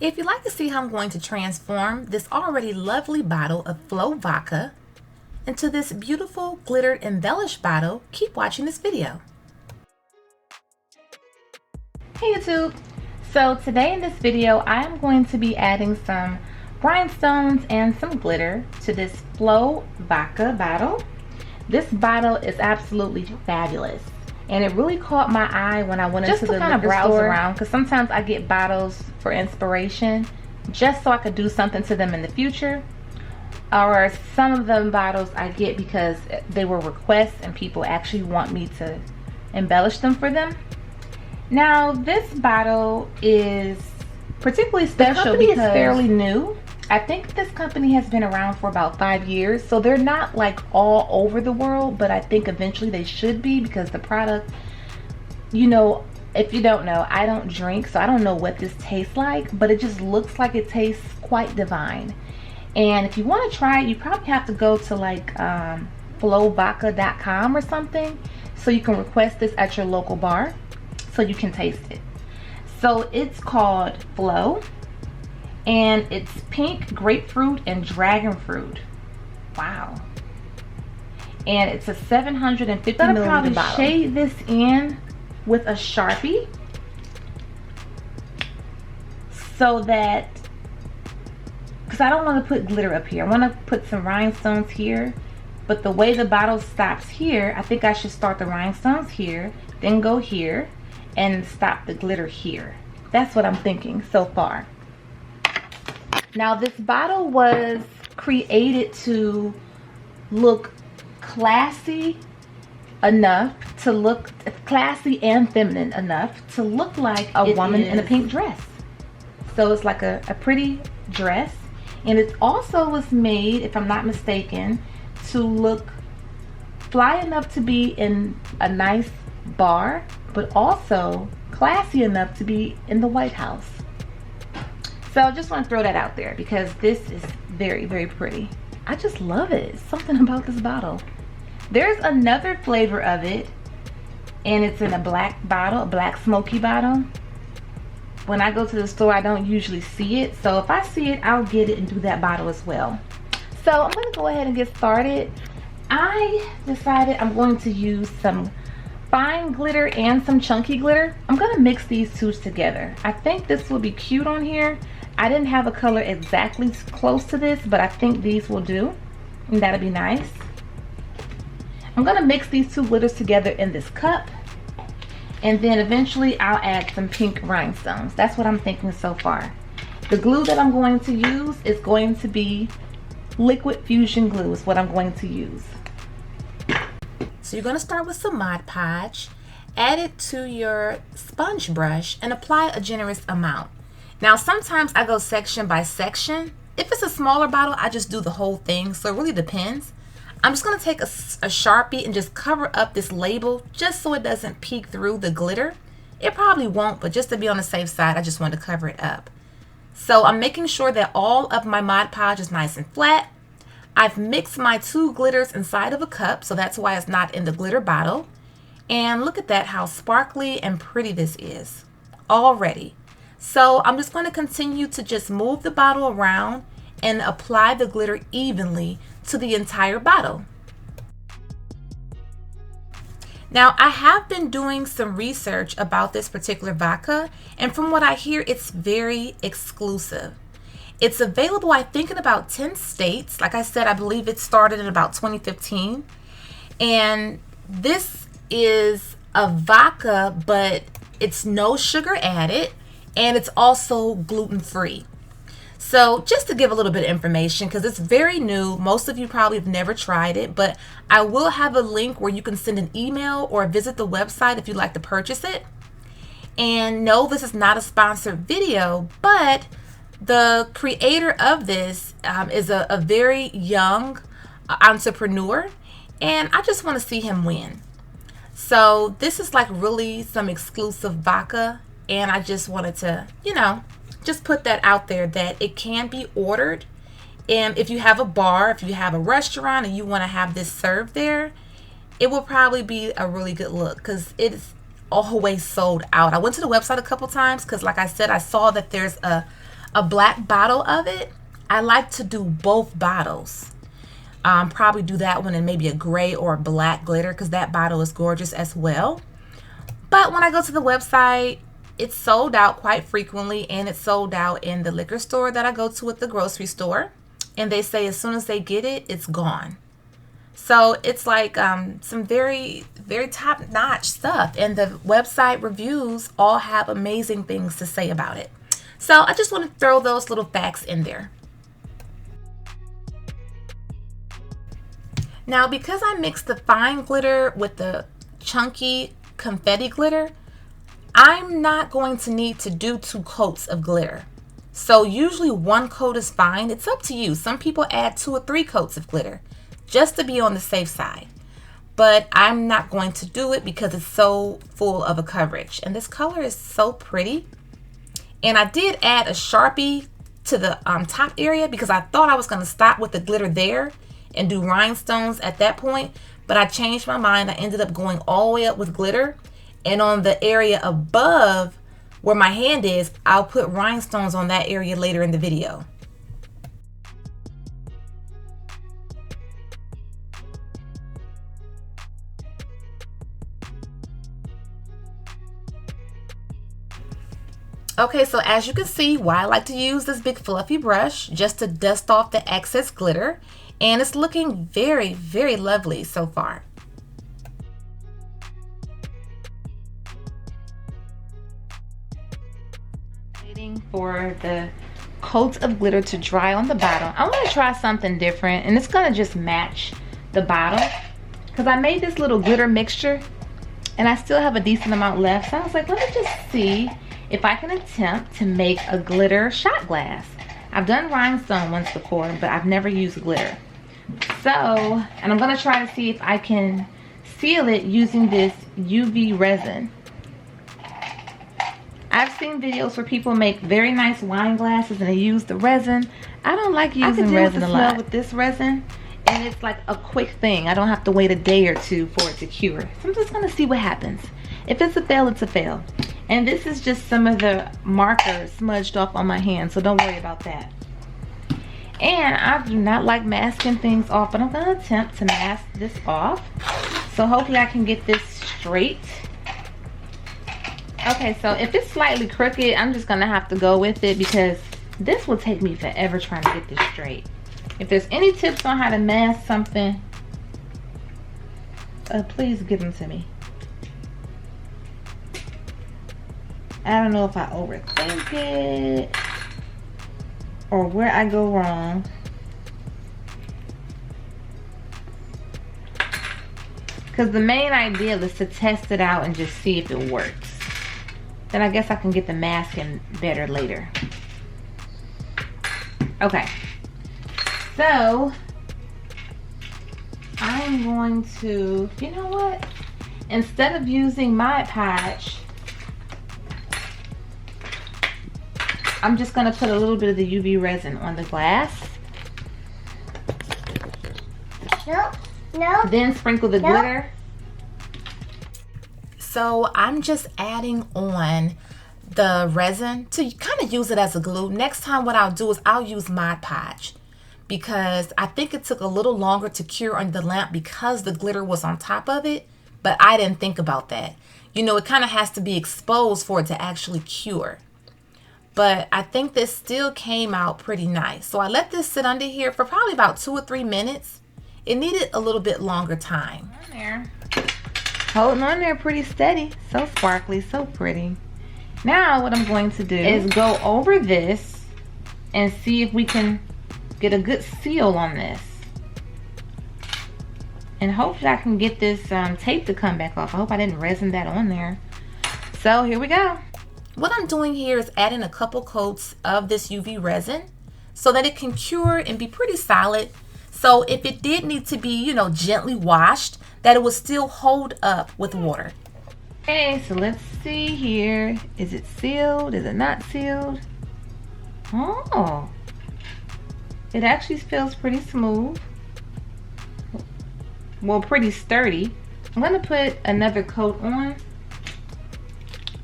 If you'd like to see how I'm going to transform this already lovely bottle of Floh Vodka into this beautiful glittered embellished bottle, keep watching this video. Hey YouTube! So today in this video I am going to be adding some rhinestones and some glitter to this Floh Vodka bottle. This bottle is absolutely fabulous. And it really caught my eye when I went into the liquor store around, because sometimes I get bottles for inspiration just so I could do something to them in the future, or some of them bottles I get because they were requests and people actually want me to embellish them for them. Now this bottle is particularly special because it's fairly new. I think this company has been around for about 5 years, so they're not like all over the world, but I think eventually they should be, because the product, you know, if you don't know, I don't drink, so I don't know what this tastes like, but it just looks like it tastes quite divine. And if you want to try it, you probably have to go to like flohvodka.com or something, so you can request this at your local bar so you can taste it. So it's called Floh, and it's pink, grapefruit, and dragon fruit. Wow. And it's a 750 milliliter bottle. Shade this in with a Sharpie so that, because I don't want to put glitter up here, I want to put some rhinestones here, but the way the bottle stops here, I think I should start the rhinestones here, then go here, and stop the glitter here. That's what I'm thinking so far. Now this bottle was created to look classy enough, to look classy and feminine enough to look like a woman in a pink dress. So it's like a pretty dress, and it also was made, if I'm not mistaken, to look fly enough to be in a nice bar, but also classy enough to be in the White House. So I just want to throw that out there because this is very, very pretty. I just love it. Something about this bottle. There's another flavor of it, and it's in a black bottle, a black smoky bottle. When I go to the store, I don't usually see it. So if I see it, I'll get it and do that bottle as well. So I'm going to go ahead and get started. I decided I'm going to use some fine glitter and some chunky glitter. I'm going to mix these two together. I think this will be cute on here. I didn't have a color exactly close to this, but I think these will do, and that'll be nice. I'm going to mix these two glitters together in this cup, and then eventually I'll add some pink rhinestones. That's what I'm thinking so far. The glue that I'm going to use is going to be liquid fusion glue is what I'm going to use. So you're going to start with some Mod Podge, add it to your sponge brush, and apply a generous amount. Now sometimes I go section by section. If it's a smaller bottle, I just do the whole thing, so it really depends. I'm just going to take a Sharpie and just cover up this label just so it doesn't peek through the glitter. It probably won't, but just to be on the safe side, I just want to cover it up. So I'm making sure that all of my Mod Podge is nice and flat. I've mixed my two glitters inside of a cup, so that's why it's not in the glitter bottle. And look at that, how sparkly and pretty this is already. So I'm just going to continue to just move the bottle around and apply the glitter evenly to the entire bottle. Now I have been doing some research about this particular vodka, and from what I hear, it's very exclusive. It's available, I think, in about 10 states. Like I said, I believe it started in about 2015. And this is a vodka, but it's no sugar added, and it's also gluten-free. So just to give a little bit of information, because it's very new, most of you probably have never tried it, but I will have a link where you can send an email or visit the website if you'd like to purchase it. And no, this is not a sponsored video, but the creator of this is a very young entrepreneur, and I just want to see him win. So this is like really some exclusive vodka, and I just wanted to, you know, just put that out there that it can be ordered. And if you have a bar, if you have a restaurant and you want to have this served there, it will probably be a really good look because it's always sold out. I went to the website a couple times because, like I said, I saw that there's a a black bottle of it, I like to do both bottles. Probably do that one in maybe a gray or a black glitter because that bottle is gorgeous as well. But when I go to the website, it's sold out quite frequently, and it's sold out in the liquor store that I go to at the grocery store. And they say as soon as they get it, it's gone. So it's like some very, very top-notch stuff. And the website reviews all have amazing things to say about it. So I just want to throw those little facts in there. Now, because I mixed the fine glitter with the chunky confetti glitter, I'm not going to need to do 2 coats of glitter. So usually 1 coat is fine. It's up to you. Some people add 2 or 3 coats of glitter just to be on the safe side. But I'm not going to do it because it's so full of a coverage. And this color is so pretty. And I did add a Sharpie to the top area because I thought I was going to stop with the glitter there and do rhinestones at that point. But I changed my mind. I ended up going all the way up with glitter. And on the area above where my hand is, I'll put rhinestones on that area later in the video. Okay, so as you can see, why I like to use this big fluffy brush just to dust off the excess glitter. And it's looking very, very lovely so far. Waiting for the coats of glitter to dry on the bottom. I want to try something different, and it's going to just match the bottle because I made this little glitter mixture and I still have a decent amount left. So I was like, let me just see if I can attempt to make a glitter shot glass. I've done rhinestone once before, but I've never used glitter. So, and I'm going to try to see if I can seal it using this UV resin. I've seen videos where people make very nice wine glasses and they use the resin. I don't like using resin a lot with this resin, and it's like a quick thing. I don't have to wait a day or 2 for it to cure. So I'm just going to see what happens. If it's a fail, it's a fail. And this is just some of the markers smudged off on my hand, so don't worry about that. And I do not like masking things off, but I'm going to attempt to mask this off. So hopefully I can get this straight. Okay, so if it's slightly crooked, I'm just going to have to go with it because this will take me forever trying to get this straight. If there's any tips on how to mask something, please give them to me. I don't know if I overthink it or where I go wrong. Because the main idea is to test it out and just see if it works. Then I guess I can get the masking better later. Okay. So, I'm going to, you know what? Instead of using my PODGE, I'm just going to put a little bit of the UV resin on the glass. No. Then sprinkle the glitter. So I'm just adding on the resin to kind of use it as a glue. Next time what I'll do is I'll use my PODGE because I think it took a little longer to cure under the lamp because the glitter was on top of it, but I didn't think about that. You know, it kind of has to be exposed for it to actually cure. But I think this still came out pretty nice. So I let this sit under here for probably about 2 or 3 minutes. It needed a little bit longer time. Holding on there pretty steady. So sparkly, so pretty. Now what I'm going to do is go over this and see if we can get a good seal on this. And hopefully I can get this tape to come back off. I hope I didn't resin that on there. So here we go. What I'm doing here is adding a couple coats of this UV resin so that it can cure and be pretty solid. So if it did need to be, you know, gently washed, that it would still hold up with water. Okay, so let's see here. Is it sealed? Is it not sealed? Oh, it actually feels pretty smooth. Well, pretty sturdy. I'm gonna put another coat on,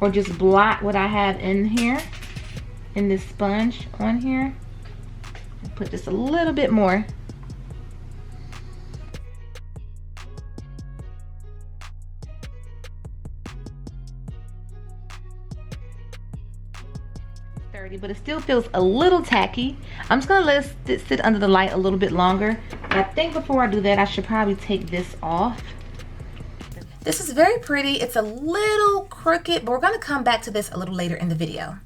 or just blot what I have in here. in this sponge on here. Put just a little bit more. But it still feels a little tacky. I'm just gonna let it sit under the light a little bit longer. But I think before I do that, I should probably take this off. This is very pretty. It's a little crooked, but we're gonna come back to this a little later in the video.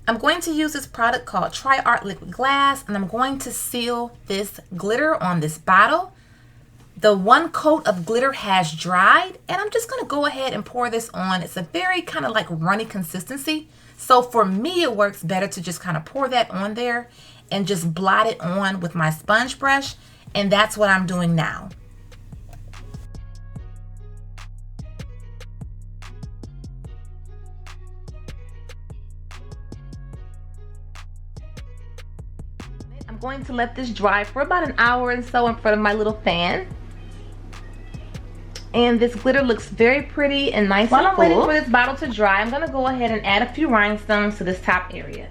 I'm going to use this product called Tri Art Liquid Glass, and I'm going to seal this glitter on this bottle. The one coat of glitter has dried, and I'm just gonna go ahead and pour this on. It's a very kind of like runny consistency. So for me, it works better to just kind of pour that on there and just blot it on with my sponge brush. And that's what I'm doing now. I'm going to let this dry for about an hour or so in front of my little fan. And this glitter looks very pretty and nice. While I'm waiting for this bottle to dry, I'm gonna go ahead and add a few rhinestones to this top area.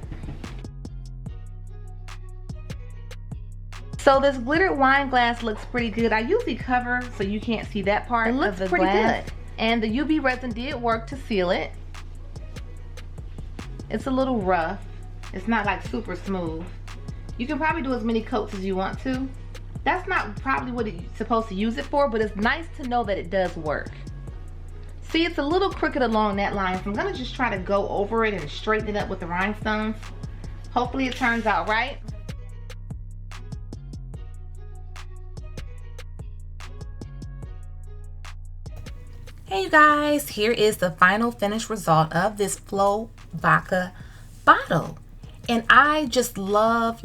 So this glittered wine glass looks pretty good. I usually cover so you can't see that part of the glass. It looks pretty good. And the UV resin did work to seal it. It's a little rough. It's not like super smooth. You can probably do as many coats as you want to. That's not probably what you're supposed to use it for, but it's nice to know that it does work. See, it's a little crooked along that line, so I'm gonna just try to go over it and straighten it up with the rhinestones. Hopefully it turns out right. Hey you guys, here is the final finished result of this Floh Vodka bottle. And I just love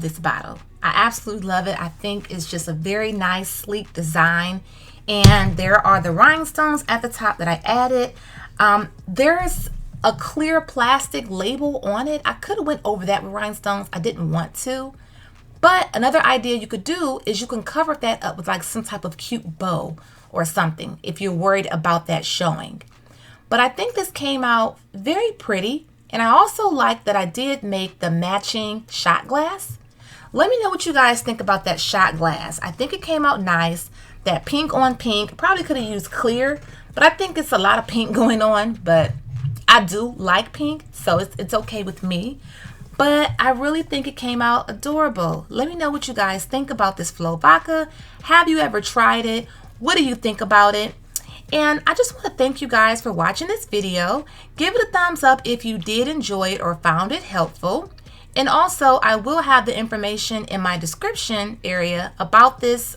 this bottle. I absolutely love it. I think it's just a very nice, sleek design. And there are the rhinestones at the top that I added. There's a clear plastic label on it. I could have went over that with rhinestones. I didn't want to. But another idea you could do is you can cover that up with like some type of cute bow or something if you're worried about that showing. But I think this came out very pretty. And I also like that I did make the matching shot glass. Let me know what you guys think about that shot glass. I think it came out nice. That pink on pink. Probably could have used clear, but I think it's a lot of pink going on. But I do like pink, so it's okay with me. But I really think it came out adorable. Let me know what you guys think about this Floh Vodka. Have you ever tried it? What do you think about it? And I just want to thank you guys for watching this video. Give it a thumbs up if you did enjoy it or found it helpful. And also, I will have the information in my description area about this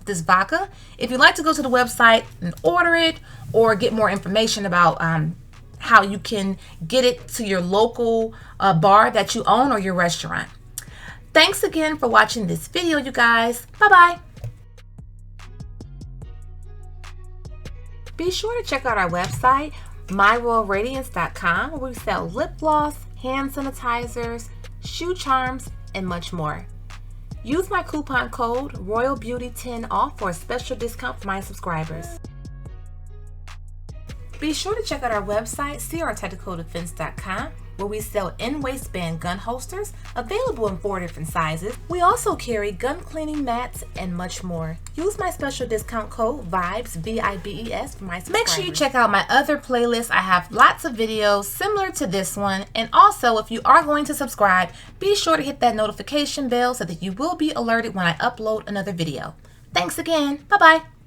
this vodka. If you'd like to go to the website and order it or get more information about how you can get it to your local bar that you own or your restaurant. Thanks again for watching this video, you guys. Bye-bye. Be sure to check out our website, myroyalradiance.com, where we sell lip gloss, hand sanitizers, shoe charms, and much more. Use my coupon code ROYALBEAUTY10OFF for a special discount for my subscribers. Be sure to check out our website, crtechnicaldefense.com, where we sell in-waistband gun holsters available in 4 different sizes. We also carry gun cleaning mats and much more. Use my special discount code VIBES, V-I-B-E-S, for my subscribers. Make sure you check out my other playlists. I have lots of videos similar to this one. And also, if you are going to subscribe, be sure to hit that notification bell so that you will be alerted when I upload another video. Thanks again. Bye-bye.